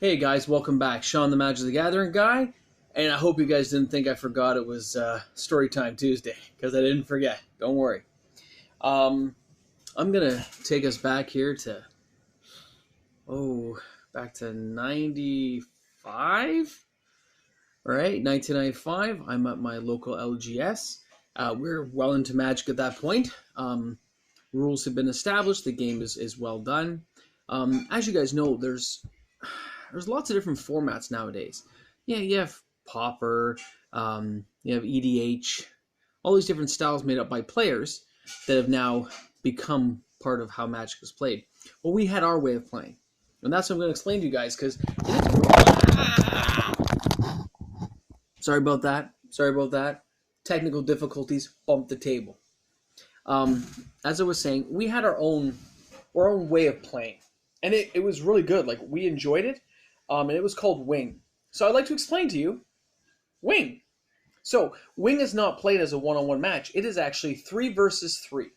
Hey guys, welcome back. Sean the Magic the Gathering guy, and I hope you guys didn't think I forgot it was Storytime Tuesday, because I didn't forget. Don't worry. Um, I'm gonna take us back here to back to '95. All right, 1995. I'm at my local LGS. We're well into Magic at that point. Rules have been established. The game is well done. As you guys know, there's lots of different formats nowadays. Yeah, you have Pauper, you have EDH, all these different styles made up by players that have now become part of how Magic is played. Well, we had our way of playing, and that's what I'm going to explain to you guys. Because sorry about that. Sorry about that. Technical difficulties bumped the table. As I was saying, we had our own way of playing, and it was really good. Like we enjoyed it, and it was called Wing. So I'd like to explain to you Wing. So Wing is not played as a one-on-one match. It is actually 3 versus 3,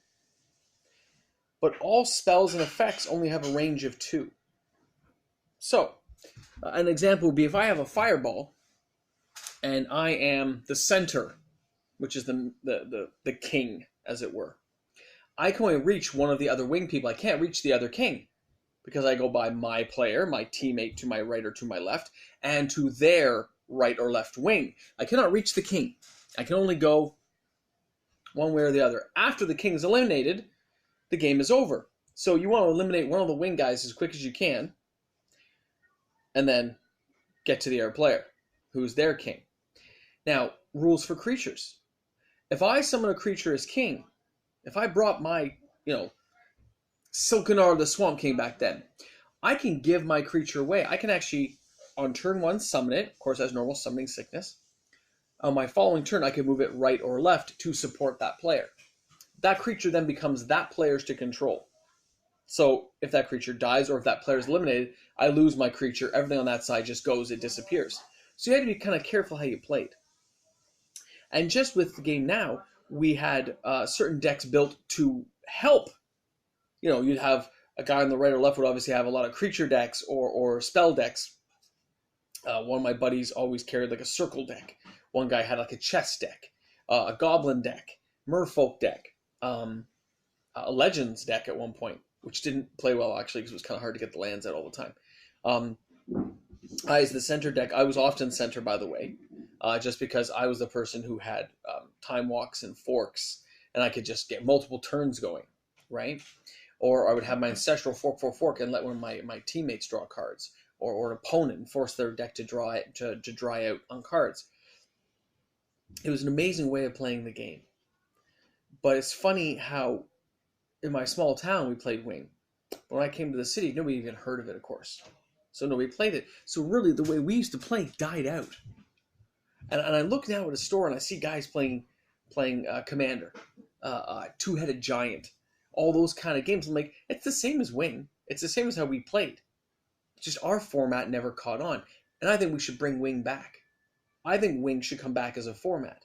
but all spells and effects only have a range of 2. So an example would be if I have a fireball, and I am the center, which is the king, as it were. I can only reach one of the other wing people. I can't reach the other king because I go by my player, my teammate to my right or to my left, and to their right or left wing. I cannot reach the king. I can only go one way or the other. After the king is eliminated, the game is over. So you want to eliminate one of the wing guys as quick as you can, and then get to the other player, who's their king. Now, rules for creatures. If I summon a creature as king, if I brought my, Silkanar the Swamp King back then, I can give my creature away. I can actually, on turn 1, summon it. Of course, as normal summoning sickness. On my following turn, I can move it right or left to support that player. That creature then becomes that player's to control. So if that creature dies or if that player is eliminated, I lose my creature. Everything on that side just goes, it disappears. So you had to be kind of careful how you played. And just with the game now, we had certain decks built to help. You'd have a guy on the right or left would obviously have a lot of creature decks or spell decks. One of my buddies always carried like a circle deck. One guy had like a chess deck, a goblin deck, merfolk deck, a legends deck at one point, which didn't play well actually because it was kind of hard to get the lands out all the time. As the center deck, I was often center, by the way, just because I was the person who had time walks and forks, and I could just get multiple turns going, right? Or I would have my ancestral fork and let one of my teammates draw cards, or an opponent and force their deck to dry out on cards. It was an amazing way of playing the game. But it's funny how in my small town we played Wing. When I came to the city, nobody even heard of it, of course. So nobody played it. So really, the way we used to play died out. And I look now at a store and I see guys playing Commander, Two-Headed Giant, all those kind of games. I'm like, it's the same as Wing. It's the same as how we played. Just our format never caught on. And I think we should bring Wing back. I think Wing should come back as a format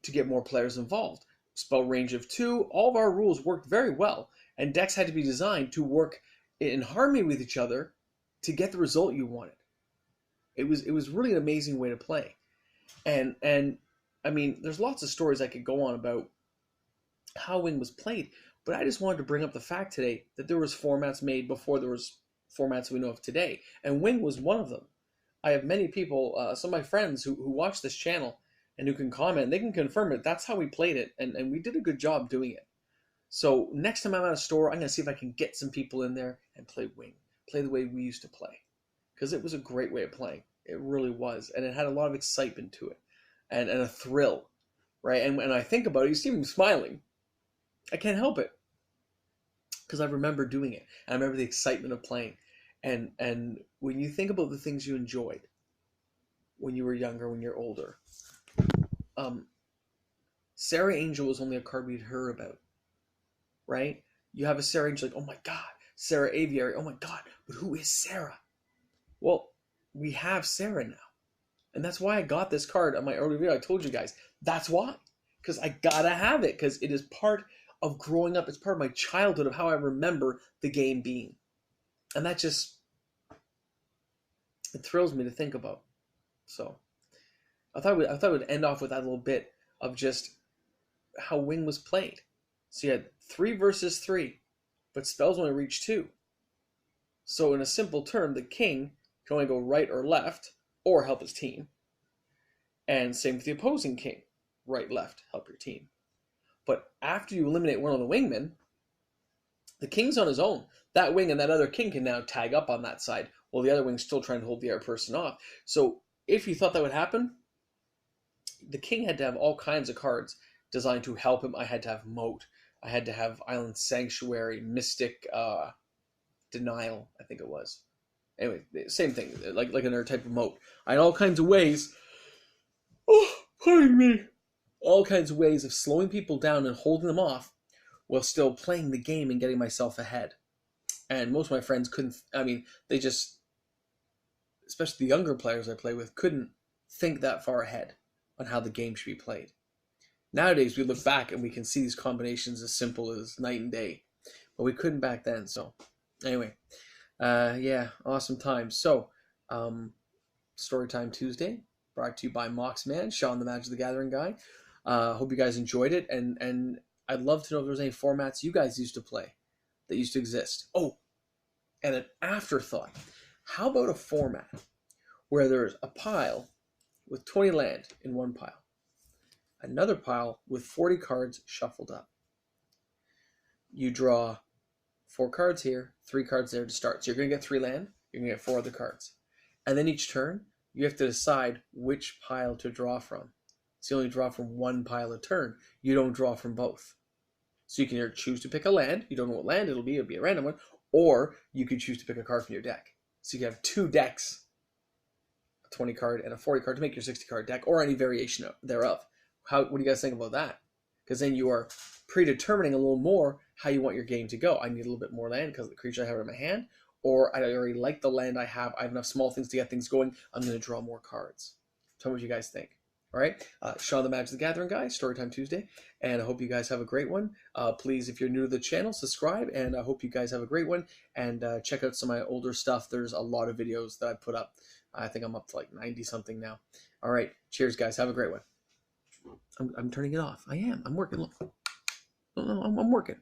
to get more players involved. Spell range of 2. All of our rules worked very well. And decks had to be designed to work in harmony with each other to get the result you wanted. It was really an amazing way to play. And I mean, there's lots of stories I could go on about how Wing was played, but I just wanted to bring up the fact today that there was formats made before there was formats we know of today, and Wing was one of them. I have many people, some of my friends who watch this channel and who can comment, they can confirm it. That's how we played it, and we did a good job doing it. So next time I'm at a store, I'm going to see if I can get some people in there and play Wing, play the way we used to play, because it was a great way of playing. It really was, and it had a lot of excitement to it, and a thrill, right? And when I think about it, you see me smiling. I can't help it, because I remember doing it. I remember the excitement of playing, and when you think about the things you enjoyed when you were younger, when you're older, Serra Angel was only a card we'd heard about, right? You have a Serra Angel, like, oh my god, Serra Aviary, oh my god, but who is Serra? Well, we have Serra now. And that's why I got this card on my early video. I told you guys, that's why. Because I gotta have it, because it is part of growing up. It's part of my childhood, of how I remember the game being. And that just It thrills me to think about. So I thought we'd end off with that little bit of just how Wing was played. So you had 3 versus 3, but spells only reach 2. So in a simple term, the king can only go right or left, or help his team. And same with the opposing king. Right, left, help your team. But after you eliminate one of the wingmen, the king's on his own. That wing and that other king can now tag up on that side, while the other wing's still trying to hold the other person off. So if you thought that would happen, the king had to have all kinds of cards designed to help him. I had to have Moat. I had to have Island Sanctuary, Mystic Denial, I think it was. Anyway, same thing, like another type of Moat. I had all kinds of ways. Oh, pardon me. All kinds of ways of slowing people down and holding them off while still playing the game and getting myself ahead. And most of my friends couldn't, they just, especially the younger players I play with, couldn't think that far ahead on how the game should be played. Nowadays, we look back and we can see these combinations as simple as night and day. But we couldn't back then, so anyway. Yeah, awesome times. So, Storytime Tuesday, brought to you by Moxman, Sean the Magic the Gathering guy. Hope you guys enjoyed it, and I'd love to know if there's any formats you guys used to play that used to exist. Oh, and an afterthought. How about a format where there's a pile with 20 land in one pile, another pile with 40 cards shuffled up. You draw 4 cards here, 3 cards there to start. So you're going to get 3 land, you're going to get 4 other cards. And then each turn, you have to decide which pile to draw from. So you only draw from one pile a turn. You don't draw from both. So you can either choose to pick a land, you don't know what land it'll be a random one, or you could choose to pick a card from your deck. So you can have 2 decks, a 20 card and a 40 card to make your 60 card deck, or any variation thereof. What do you guys think about that? Because then you are predetermining a little more how you want your game to go. I need a little bit more land because of the creature I have in my hand, or I already like the land I have enough small things to get things going, I'm going to draw more cards. Tell me what you guys think. All right, Sean the Magic the Gathering guy, Storytime Tuesday, and I hope you guys have a great one. Please, if you're new to the channel, subscribe, and I hope you guys have a great one, and check out some of my older stuff. There's a lot of videos that I put up. I think I'm up to like 90-something now. All right, cheers, guys. Have a great one. I'm turning it off. I am. I'm working. Look. No, I'm working.